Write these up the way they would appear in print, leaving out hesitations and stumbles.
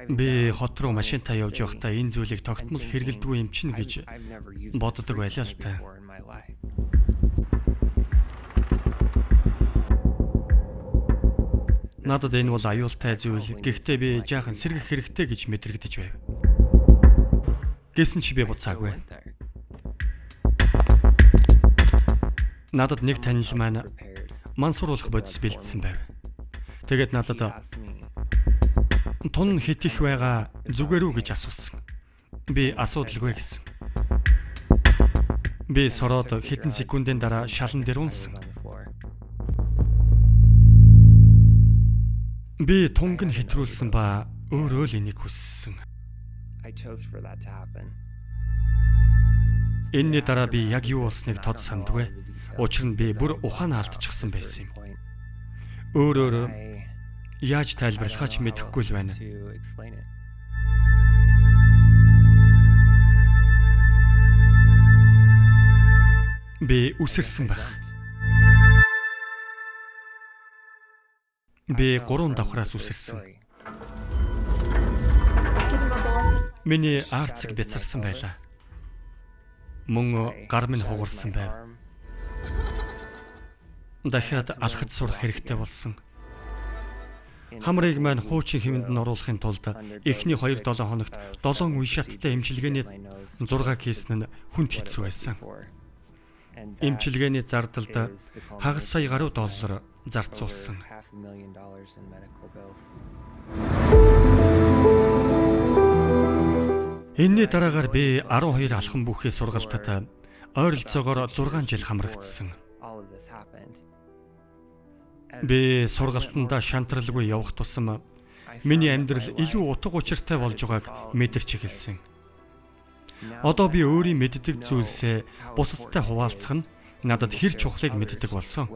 Би хот руу машинтаа явж байхдаа энэ зүйлийг тогтмол хэрэгэлдэггүй юм чинь гэж боддог байлаа л та. Надад энэ бол аюултай зүйл. Гэхдээ би жаахан сэргэх хэрэгтэй гэж мэдрэгдэж байв. Гэсэн чи би буцаагүй. Надад нэг танил маань мансууруулах бодис бэлдсэн байв. Тэгээд надад тун хит их байгаа зүгээр үү гэж асуусан. Би асуудалгүй гэсэн. Би сороод хэдэн секундын дараа шалан дээр унсан. Би тунг нь хэтрүүлсэн ба өөрөө л энийг хүссэн. Энэний дараа би яг юу болсныг тод сандгүй. Учир нь би бүр ухаанаа алдчихсан байсан юм. Өөрөөр яаж тайлбарлахаа ч мэдэхгүй л байна. Би үсэрсэн байх. Би 3 давхраас үсэрсэн. Миний арцыг бяцарсан байлаа. Мөн гар минь хугарсан байв. Дахиад алхаж сурах хэрэгтэй болсон. Хамрыг маань хуучин хэмэнд нь оруулахын тулд эхний 2-7 хоногт 7 үе шаттай эмчилгээний 6 хийсэн нь хүнд хэцүү байсан. Эмчилгээний зардалд хагас сая гаруй доллар зарцуулсан. Энэний дараагаар би 12 алхан бүхий сургалтад ойролцоогоор 6 жил хамрагдсан. Би сургалтандаа шантралгүй явах тусам миний амьдрал илүү утга учиртай болж байгааг мэдэрч эхэлсэн. Одоо би өөрийн мэддэг зүйлсээ бусадтай хуваалцах нь надад хэр чухлыг мэддэг болсон.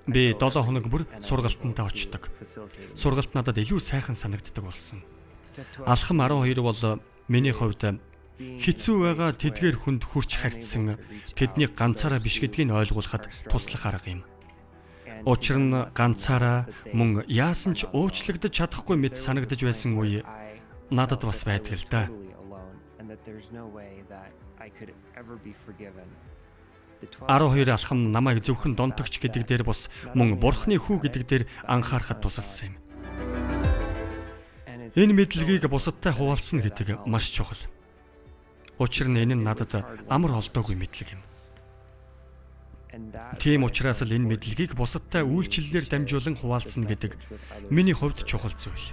Би 7 хоног бүр сургалтандаа очдог. Сургалт надад илүү сайхан санагддаг болсон. Алхам 12 бол миний хувьд хэцүү байгаа тэдгээр хүнд хүрч харьцсан тэднийг ганцаараа биш гэдгийг ойлгуулахад туслах арга юм. Учир нь ганцаараа мөн яасан ч уучлагдаж чадахгүй мэт санагдаж байсан үе надад бас байдаг л да. 12 алхам намайг зөвхөн донтогч гэдэг дээр бус мөн бурхны хүү гэдэг дээр анхаарахад тусалсан юм. Энэ мэдлэгийг бусадтай хуваалцна гэдэг маш чухал. Учир нь энэ нь надад амар холдоогүй мэдлэг юм. Тийм учраас л энэ мэдлэгийг бусадтай үйлчлэлээр дамжуулан хуваалцна гэдэг миний хувьд чухал зүйл.